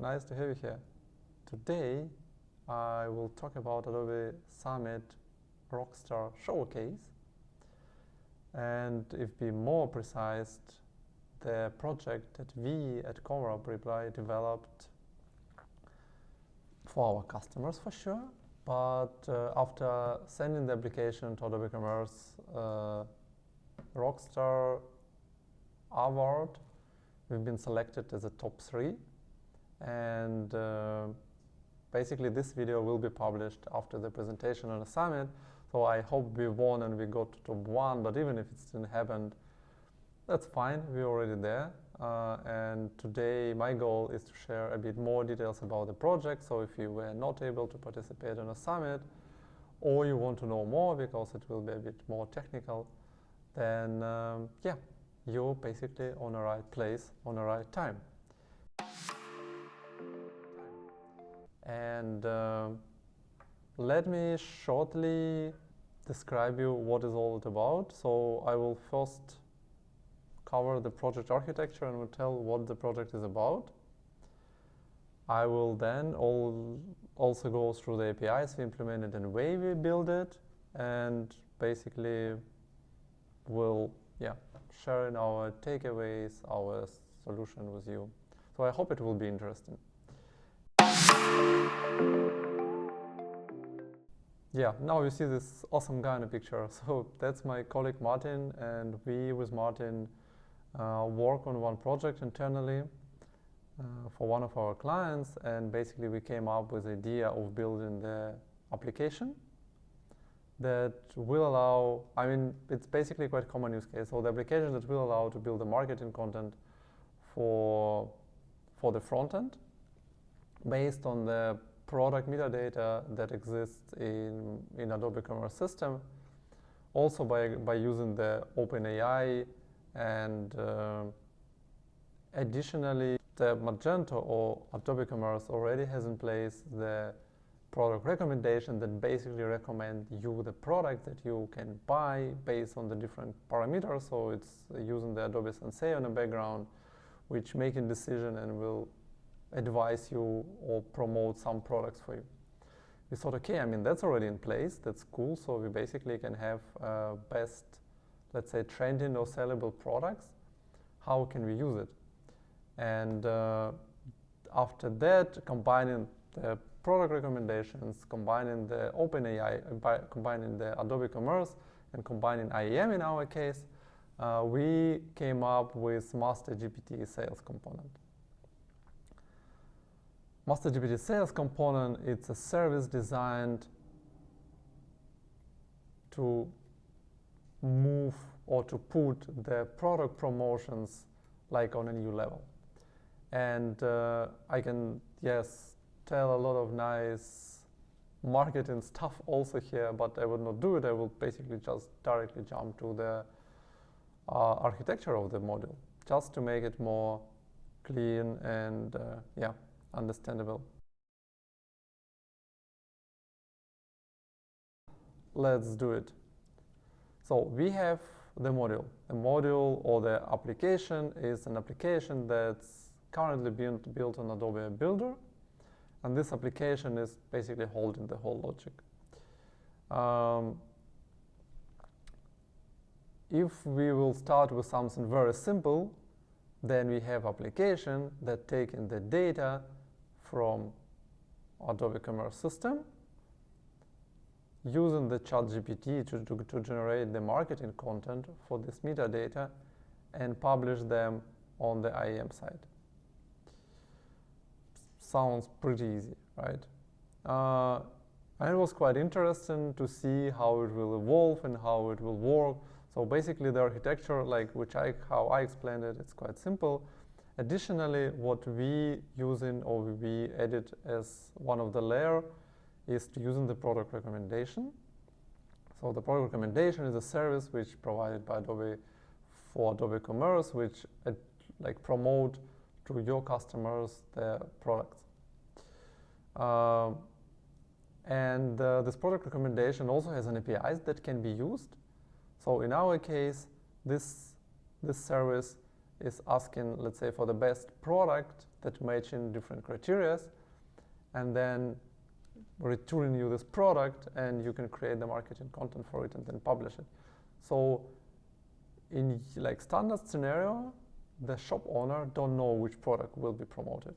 nice to have you here. Today I will talk about Adobe Summit Rockstar Showcase, and if be more precise, the project that we at Commerce Rockstar developed for our customers for sure, but after sending the application to Adobe Commerce Rockstar Award, we've been selected as a top 3, and basically this video will be published after the presentation on the summit. So I hope we won and we got to top 1, but even if it didn't happen, that's fine, we're already there. And today my goal is to share a bit more details about the project. So if you were not able to participate on a summit, or you want to know more because it will be a bit more technical, then yeah, you're basically on the right place, on the right time. And let me shortly describe you what is all about. So I will first cover the project architecture and will tell what the project is about. I will then also go through the APIs we implemented and the way we build it, and basically will sharing our takeaways, our solution with you. So I hope it will be interesting. Yeah, now you see this awesome guy in the picture. So that's my colleague Martin, and we with Martin work on one project internally for one of our clients, and basically we came up with the idea of building the application that will allow, I mean, it's basically quite a common use case. So the application that will allow to build the marketing content for the front end based on the product metadata that exists in Adobe Commerce system, also by using the OpenAI, and additionally the Magento or Adobe Commerce already has in place the product recommendation that basically recommend you the product that you can buy based on the different parameters. So it's using the Adobe Sensei on the background, which making decision and will advise you or promote some products for you. We thought, okay, I mean, that's already in place, that's cool. So we basically can have best, let's say, trending or sellable products. How can we use it? And after that, combining the product recommendations, combining the OpenAI, combining the Adobe Commerce, and combining IAM in our case, we came up with Master GPT sales component. Master GPT sales component, it's a service designed to move or to put the product promotions like on a new level. And I can, yes, tell a lot of nice marketing stuff also here, but I would not do it. I will basically just directly jump to the architecture of the module, just to make it more clean and yeah, understandable. Let's do it. So we have the module. The module or the application is an application that's currently being built on Adobe Builder, and this application is basically holding the whole logic. If we will start with something very simple, then we have application that taking the data from Adobe Commerce system, using the ChatGPT to generate the marketing content for this metadata and publish them on the IAM side. Sounds pretty easy, right? And it was quite interesting to see how it will evolve and how it will work. So basically the architecture, like how I explained it, it's quite simple. Additionally, what we using or we edit as one of the layer is to using the product recommendation. So the product recommendation is a service which provided by Adobe for Adobe Commerce, which like promote to your customers their products. And this product recommendation also has an API that can be used. So in our case, this service is asking, let's say, for the best product that matching different criteria, and then return you this product, and you can create the marketing content for it and then publish it. So in like standard scenario, the shop owner don't know which product will be promoted.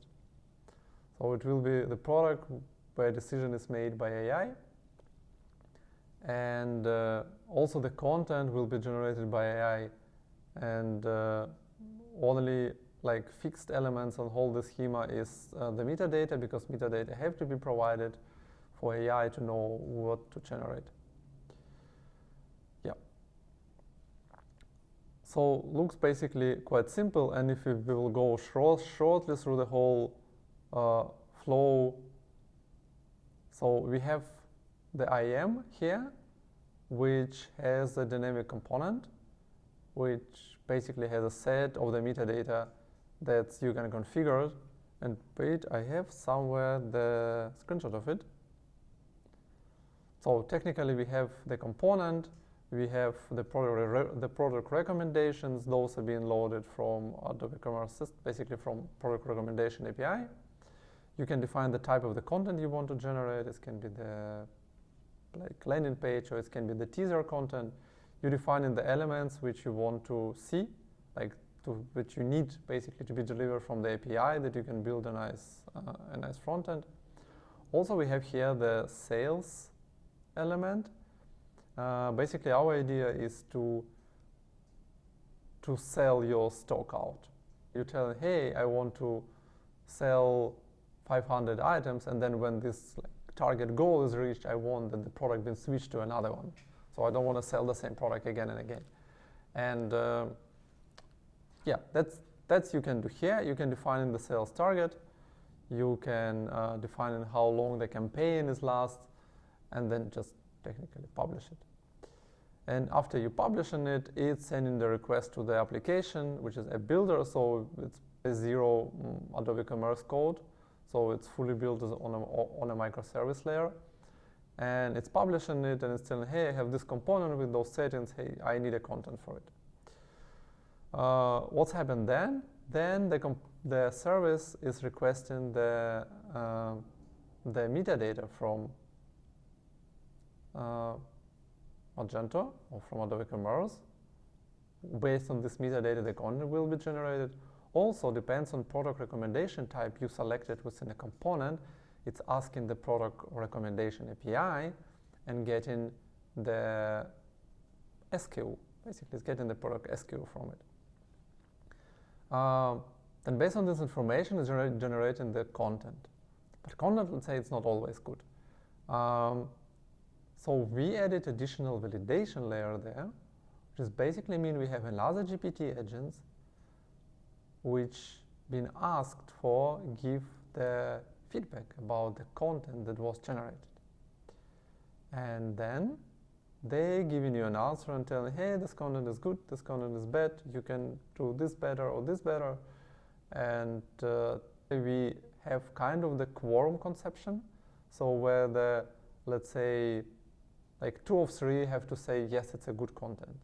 So it will be the product where a decision is made by AI, and also the content will be generated by AI, and only like fixed elements on whole the schema is the metadata, because metadata have to be provided for AI to know what to generate. Yeah. So looks basically quite simple, and if we will go shortly through the whole flow, so we have the IAM here, which has a dynamic component, which basically has a set of the metadata that you can configure. And wait, I have somewhere the screenshot of it. So technically we have the component, we have the product recommendations. Those are being loaded from Adobe Commerce, basically from product recommendation API. You can define the type of the content you want to generate. It can be the like landing page, or it can be the teaser content. You define in the elements which you want to see, like which you need basically to be delivered from the API, that you can build a nice front end. Also, we have here the sales element. Basically, our idea is to sell your stock out. You tell, hey, I want to sell 500 items, and then when this target goal is reached, I want that the product be switched to another one. So I don't want to sell the same product again and again. And yeah, that's you can do here. You can define in the sales target. You can define in how long the campaign is last, and then just technically publish it. And after you publishing it, it's sending the request to the application, which is a builder. So it's a zero Adobe Commerce code. So it's fully built on a microservice layer. And it's publishing it, and it's telling, hey, I have this component with those settings. Hey, I need a content for it. What's happened then? Then the service is requesting the metadata from Magento or from Adobe Commerce. Based on this metadata, the content will be generated. Also depends on product recommendation type you selected within a component. It's asking the product recommendation API and getting the SKU. Basically, it's getting the product SKU from it. Then based on this information, it's generating the content. But content, let's say, it's not always good. So we added additional validation layer there, which is basically mean we have another GPT agents which been asked for give the feedback about the content that was generated. And then they giving you an answer and telling, hey, this content is good, this content is bad, you can do this better or this better. And we have kind of the quorum conception. So where the, let's say, like 2 of 3 have to say, yes, it's a good content.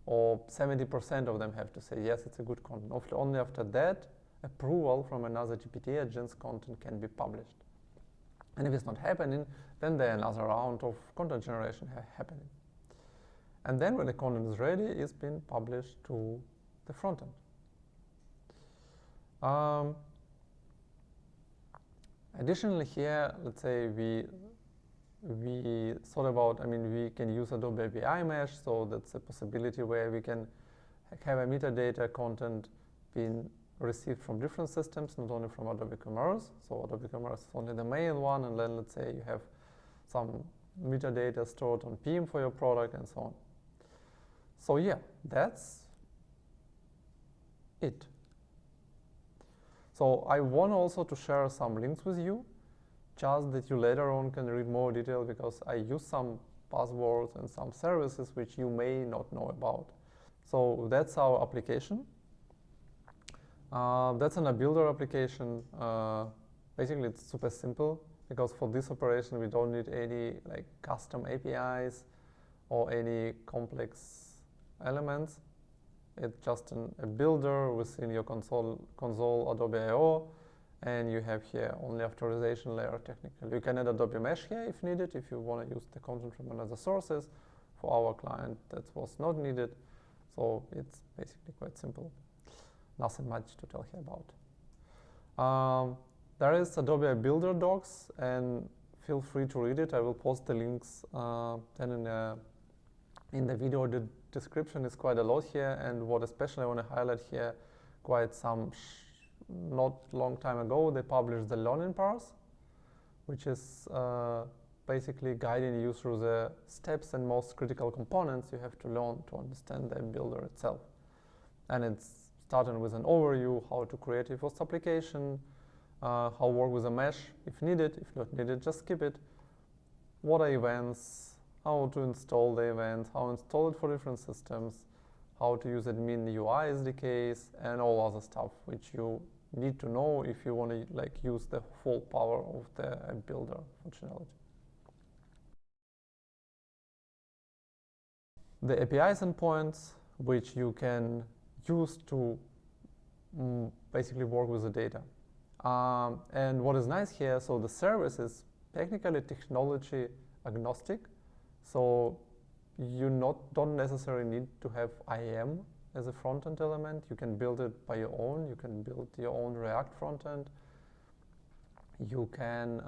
Or 70% of them have to say, yes, it's a good content. Only after that, approval from another GPT agent's content can be published. And if it's not happening, then there's another round of content generation happening. And then when the content is ready, it's been published to the front end. Additionally here, let's say we thought about, we can use Adobe API Mesh, so that's a possibility where we can have a metadata content being received from different systems, not only from Adobe Commerce. So Adobe Commerce is only the main one, and then let's say you have some metadata stored on PM for your product and so on. So yeah, that's it. So I want also to share some links with you, just that you later on can read more detail, because I use some buzzwords and some services which you may not know about. So that's our application. That's a builder application. Basically, it's super simple, because for this operation we don't need any custom APIs or any complex elements. It's just a builder within your console Adobe I/O, and you have here only authorization layer technically. You can add Adobe Mesh here if needed, if you want to use the content from another sources. For our client, that was not needed, so it's basically quite simple. Nothing much to tell here about. There is Adobe Builder docs, and feel free to read it. I will post the links then in the video. The description is quite a lot here, and what especially I want to highlight here, quite some not long time ago, they published the learning path, which is basically guiding you through the steps and most critical components you have to learn to understand the builder itself. And it's starting with an overview, how to create your first application, how work with a mesh if needed, if not needed, just skip it. What are events, how to install the events, how to install it for different systems, how to use admin UI SDKs, and all other stuff which you need to know if you want to use the full power of the builder functionality. The APIs endpoints which you can use to basically work with the data. And what is nice here, so the service is technically technology agnostic, so you don't necessarily need to have IAM as a front-end element. You can build it by your own. You can build your own React front-end. You can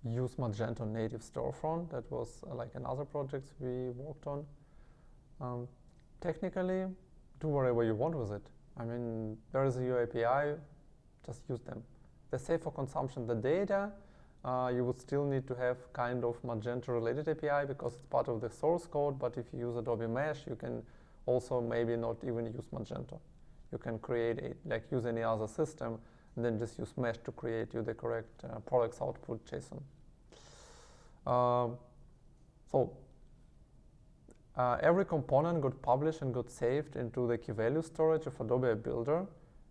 use Magento native storefront. That was like another project we worked on. Technically, do whatever you want with it. I mean, there is a new API, just use them. They say for consumption the data, you would still need to have kind of Magento related API because it's part of the source code, but if you use Adobe Mesh, you can also maybe not even use Magento. You can create use any other system and then just use Mesh to create you the correct products output JSON. Every component got published and got saved into the key value storage of Adobe Builder,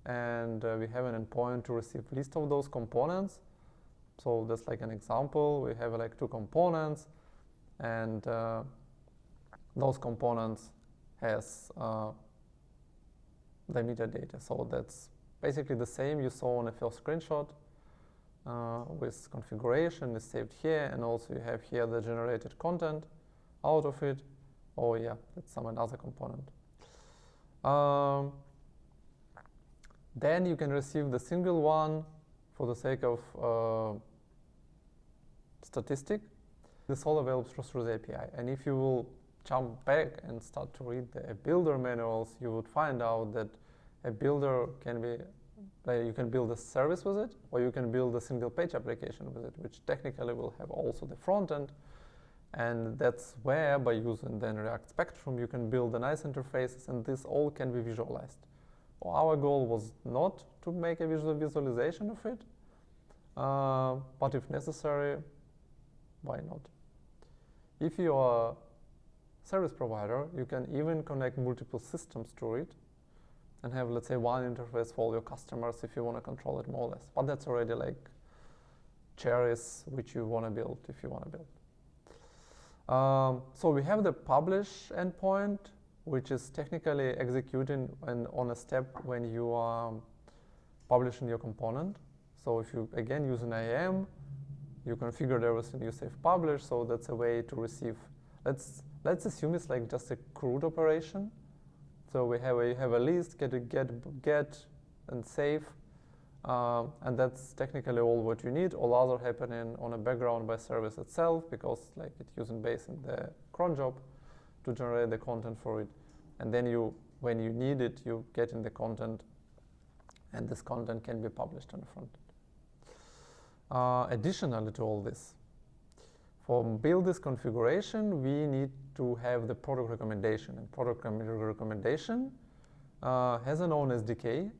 and we have an endpoint to receive list of those components. So that's like an example. We have like 2 components, and those components has the metadata. So that's basically the same you saw on the first screenshot with configuration is saved here, and also you have here the generated content out of it. Oh yeah, that's some another component. Then you can receive the single one for the sake of statistic. This all available through the API. And if you will jump back and start to read the builder manuals, you would find out that a builder can be, you can build a service with it, or you can build a single page application with it, which technically will have also the front end. And that's where, by using then React Spectrum, you can build a nice interfaces, and this all can be visualized. Our goal was not to make a visualization of it, but if necessary, why not? If you are a service provider, you can even connect multiple systems to it and have, let's say, one interface for all your customers if you want to control it more or less. But that's already like cherries which you want to build if you want to build. So we have the publish endpoint, which is technically executing on a step when you are publishing your component. So if you, again, use an IAM, you configured everything, you save publish, so that's a way to receive. Let's assume it's like just a CRUD operation. So we have a list, get and save, and that's technically all what you need. All other happening on a background by service itself, because like it's using base in the cron job to generate the content for it. And then when you need it, you get in the content, and this content can be published on the front end. Additionally to all this, for build this configuration, we need to have the product recommendation, and product recommendation has an own SDK.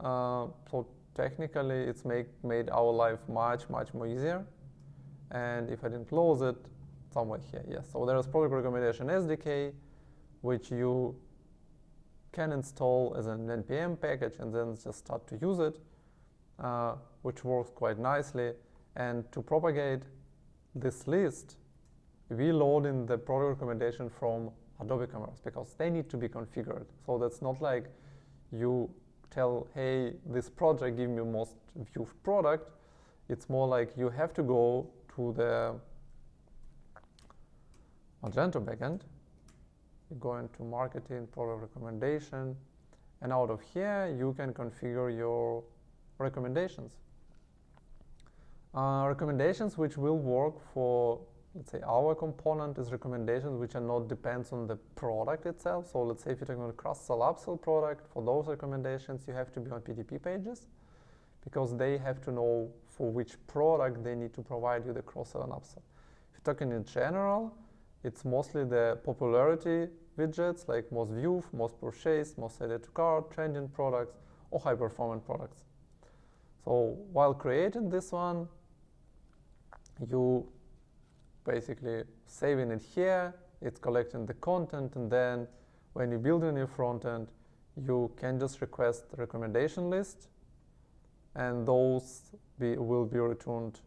So technically, it's made our life much more easier. And if I didn't close it, somewhere here, yes. So there is product recommendation SDK, which you can install as an NPM package and then just start to use it, which works quite nicely. And to propagate this list, we load in the product recommendation from Adobe Commerce because they need to be configured. So that's not like you tell, hey, this project, give me most viewed product. It's more like you have to go to the Magento backend. You go into marketing, product recommendation, and out of here, you can configure your recommendations. Recommendations which will work for, let's say, our component is recommendations which are not depends on the product itself. So let's say if you're talking about cross-sell, upsell product, for those recommendations, you have to be on PDP pages because they have to know for which product they need to provide you the cross-sell and upsell. If you're talking in general, it's mostly the popularity widgets like most viewed, most purchased, most added to cart, trending products, or high-performance products. So while creating this one, you basically saving it here, it's collecting the content, and then when you build a new front end, you can just request the recommendation list, and those will be returned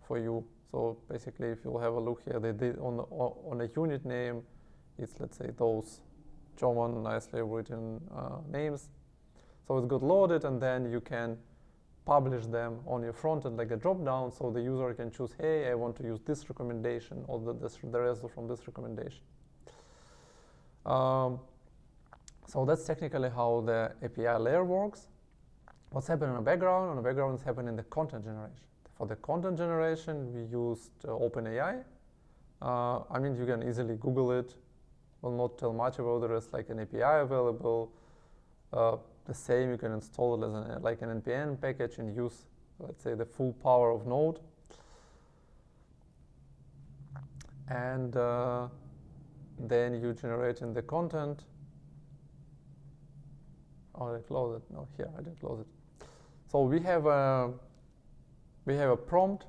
for you. So basically, if you'll have a look here, they did on a unit name, it's, let's say, those German nicely written names. So it's got loaded, and then you can publish them on your front end like a drop down, so the user can choose, hey, I want to use this recommendation or the result from this recommendation. So that's technically how the API layer works. What's happening in the background? On the background is happening in the content generation. For the content generation, we used OpenAI. I mean, you can easily Google it. Will not tell much about it. There's like an API available. The same, you can install it as like an NPM package and use, let's say, the full power of Node. And then you generate in the content. Oh, I close it. No, here I didn't close it. So we have a prompt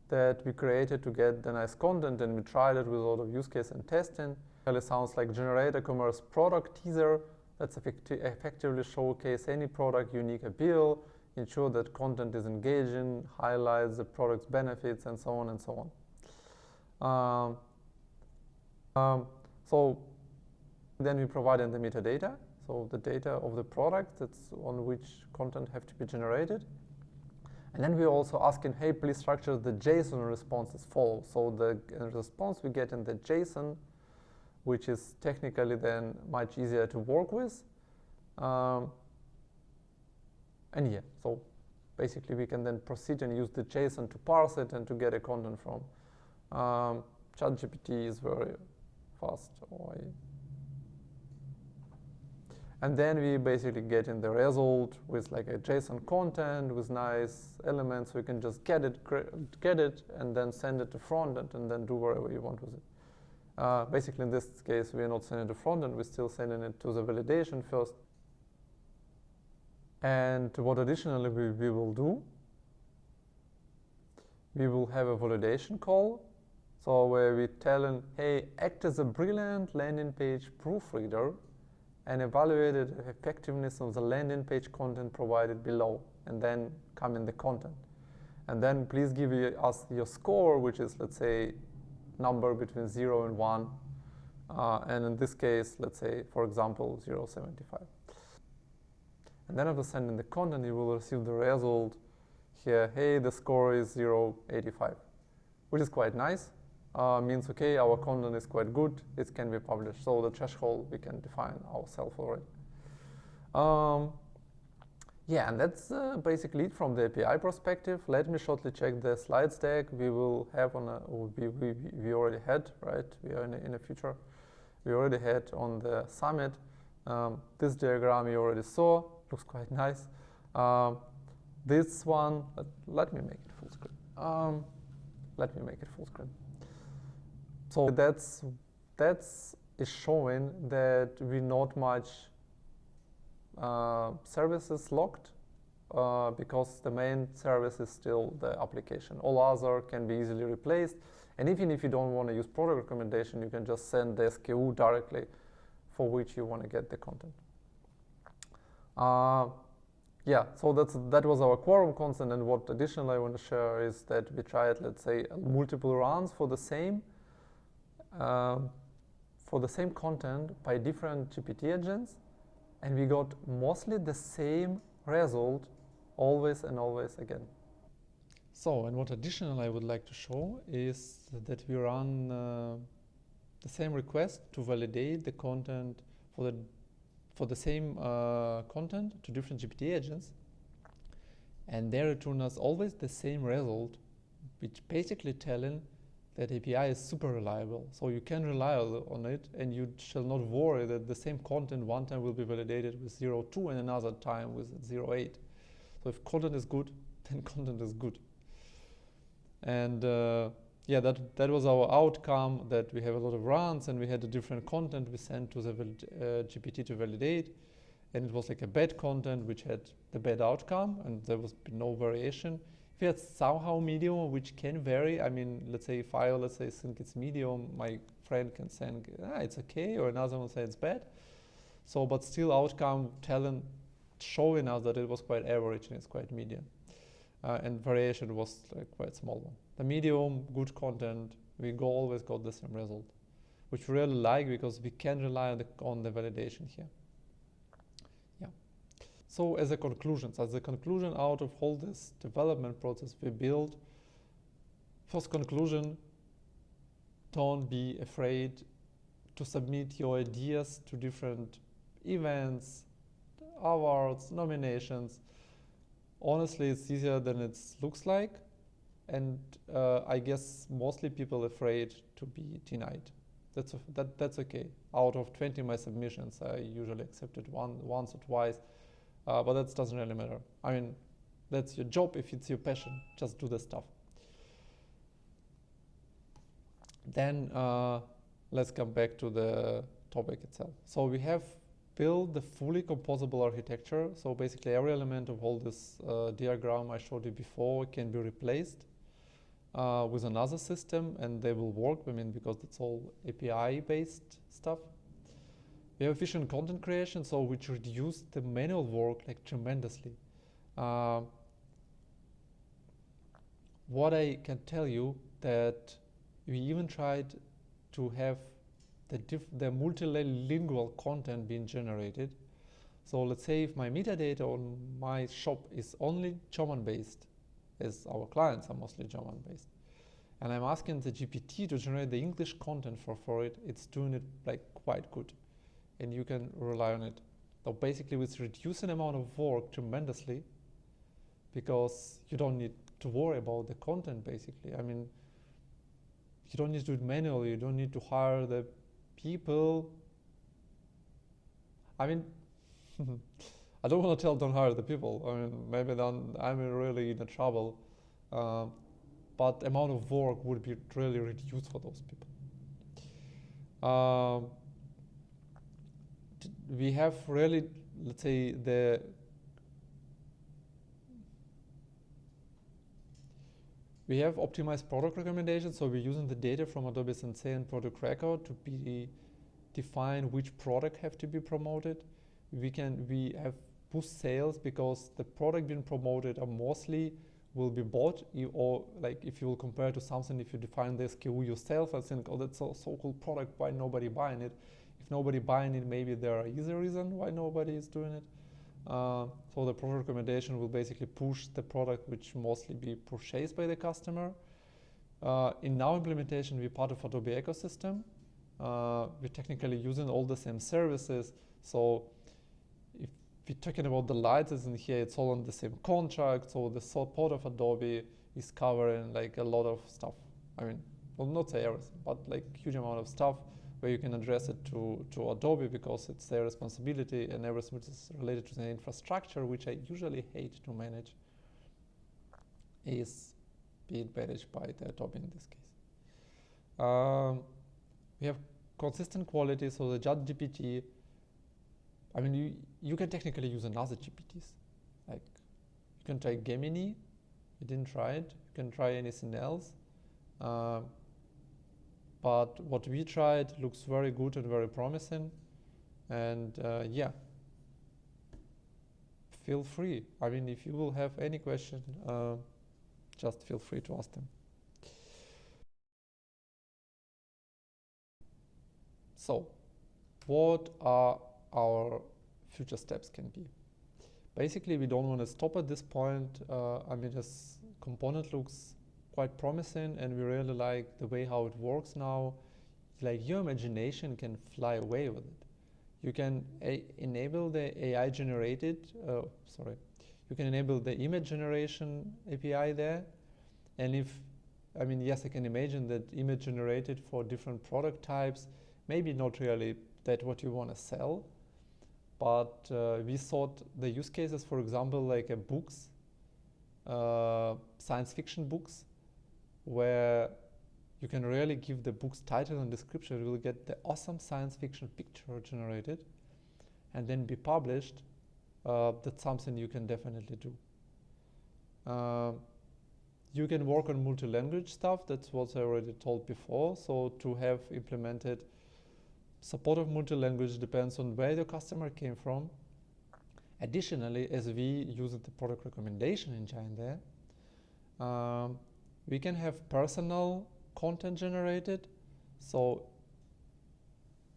that we created to get the nice content, and we tried it with a lot of use case and testing. It really sounds like generate a commerce product teaser that's effectively showcase any product unique appeal, ensure that content is engaging, highlights the product's benefits, and so on and so on. So then we provide in the metadata, so the data of the product that's on which content have to be generated. And then we're also asking, hey, please structure the JSON response as follows. So the response we get in the JSON, which is technically then much easier to work with. And yeah, so basically we can then proceed and use the JSON to parse it and to get a content from. ChatGPT is very fast. And then we basically get in the result with like a JSON content with nice elements. We can just get it and then send it to front end and then do whatever you want with it. Basically, in this case, we are not sending it to front end, we're still sending it to the validation first. And what additionally we will do, we will have a validation call. So where we tell them, hey, act as a brilliant landing page proofreader and evaluate the effectiveness of the landing page content provided below, and then come in the content. And then please give us your score, which is, let's say, number between 0 and 1, and in this case, let's say, for example, 0.75. And then after sending the content, you will receive the result here, hey, the score is 0.85, which is quite nice. Means, okay, our content is quite good, it can be published. So the threshold we can define ourselves already. Yeah, and that's basically it from the API perspective. Let me shortly check the slides deck we will have on we already had, right? We are in the future. We already had on the summit. This diagram you already saw, looks quite nice. This one, let me make it full screen. So that's is showing that we not much services locked because the main service is still the application. All other can be easily replaced. And even if you don't want to use product recommendation, you can just send the SKU directly for which you want to get the content. Yeah, so that was our quorum constant, and what additionally I want to share is that we tried, let's say, multiple runs for the same. um, for the same content by different GPT agents, and we got mostly the same result always and always again. So, and what additional I would like to show is that we run the same request to validate the content for the same content to different GPT agents, and they return us always the same result, which basically telling that API is super reliable. So you can rely on it, and you shall not worry that the same content one time will be validated with 0.2 and another time with 0.8. So if content is good, then content is good. And yeah, that was our outcome, that we have a lot of runs and we had a different content we sent to the GPT to validate. And it was like a bad content which had the bad outcome, and there was no variation. If you had somehow medium, which can vary, I mean, let's say if I, think it's medium, my friend can think it's okay, or another one say it's bad. So, but still outcome showing us that it was quite average and it's quite medium. And variation was like quite small one. The medium, good content, we always got the same result, which we really like because we can rely on the validation here. Yeah. So as a conclusion out of all this development process we built, first conclusion, don't be afraid to submit your ideas to different events, awards, nominations. Honestly, it's easier than it looks like, and I guess mostly people are afraid to be denied. That's okay. Out of 20 my submissions, I usually accept it once or twice, but that doesn't really matter. I mean, that's your job. If it's your passion, just do the stuff. Then let's come back to the topic itself. So we have build the fully composable architecture. So basically every element of all this diagram I showed you before can be replaced with another system, and they will work, I mean, because it's all API based stuff. We have efficient content creation, so which reduced the manual work like tremendously. What I can tell you that we even tried to have the multilingual content being generated. So let's say if my metadata on my shop is only German based, as our clients are mostly German based, and I'm asking the GPT to generate the English content for it, it's doing it like quite good, and you can rely on it. So basically it's reducing the amount of work tremendously, because you don't need to worry about the content basically. I mean, you don't need to do it manually, you don't need to hire the people. I mean, I don't want to tell don't hire the people. I mean, maybe then I'm really in trouble. But amount of work would be really reduced for those people. We have really, let's say, we have optimized product recommendations, so we're using the data from Adobe Sensei and Product Record to define which product have to be promoted. We have boost sales because the product being promoted are mostly will be bought, or like if you will compare to something, if you define the SKU yourself and think, oh, that's a so-called product, why nobody buying it? If nobody buying it, maybe there is a reason why nobody is doing it. So the product recommendation will basically push the product which mostly be purchased by the customer. In our implementation, we're part of Adobe ecosystem. We're technically using all the same services. So if we're talking about the licenses here, it's all on the same contract. So the support of Adobe is covering like a lot of stuff. I mean, well, not say everything, but like huge amount of stuff where you can address it to Adobe because it's their responsibility, and everything which is related to the infrastructure, which I usually hate to manage, is being managed by the Adobe in this case. We have consistent quality, so the ChatGPT, I mean, you can technically use another GPTs. Like, you can try Gemini, you didn't try it, you can try anything else. But what we tried looks very good and very promising. And yeah, feel free. I mean, if you will have any question, just feel free to ask them. So what are our future steps can be? Basically, we don't want to stop at this point. I mean, this component looks quite promising, and we really like the way how it works now. Like, your imagination can fly away with it. You can enable the AI generated, you can enable the image generation API there. And yes, I can imagine that image generated for different product types, maybe not really that what you want to sell, but we thought the use cases, for example, like books, science fiction books, where you can really give the book's title and description. You will get the awesome science fiction picture generated and then be published. That's something you can definitely do. You can work on multi-language stuff. That's what I already told before. So to have implemented support of multi-language depends on where the customer came from. Additionally, as we use the product recommendation engine there, we can have personal content generated. So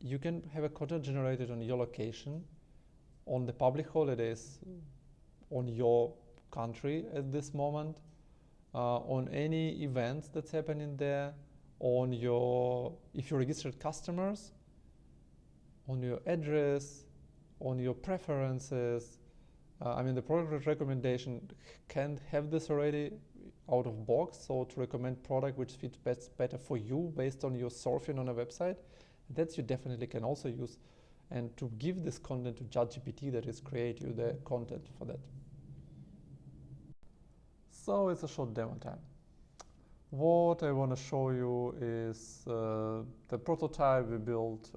you can have a content generated on your location, on the public holidays, on your country at this moment, on any events that's happening there, on your, if you registered customers, on your address, on your preferences. The product recommendation can have this already out of box, so to recommend product which fits better for you based on your surfing on a website. That you definitely can also use, and to give this content to ChatGPT, that is create you the content for that. So it's a short demo time. What I want to show you is the prototype we built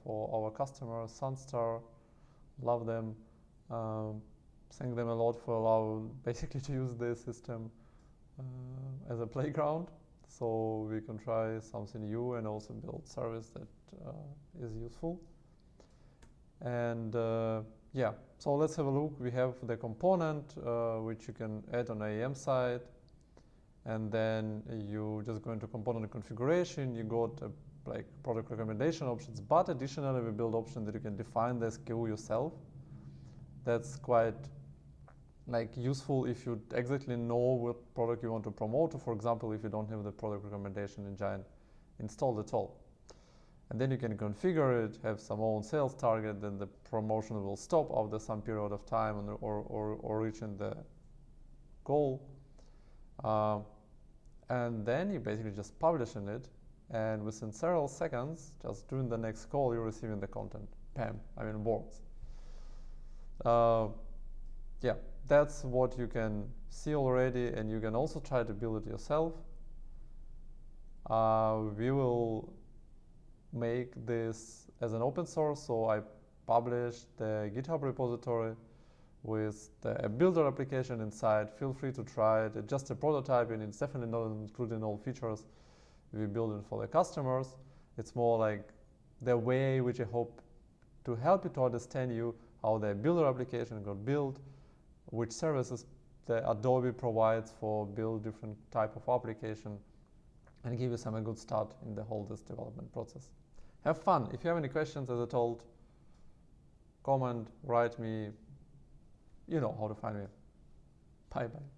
for our customer, Sunstar. Love them. Thank them a lot for allowing basically to use this system as a playground, so we can try something new and also build service that is useful. And so let's have a look. We have the component which you can add on AEM side, and then you just go into component configuration. You got like product recommendation options, but additionally we build option that you can define the SKU yourself. That's quite useful if you exactly know what product you want to promote, or for example, if you don't have the product recommendation engine installed at all. And then you can configure it, have some own sales target, then the promotion will stop after some period of time or reaching the goal. And then you basically just publishing it, and within several seconds, just during the next call, you're receiving the content. Bam, works. That's what you can see already, and you can also try to build it yourself. We will make this as an open source, so I published the GitHub repository with a builder application inside. Feel free to try it. It's just a prototype, and it's definitely not including all features we build it for the customers. It's more like the way which I hope to help you to understand you how the builder application got built, which services the Adobe provides for build different type of application, and give you a good start in the whole this development process. Have fun. If you have any questions, as I told, comment, write me. You know how to find me. Bye-bye.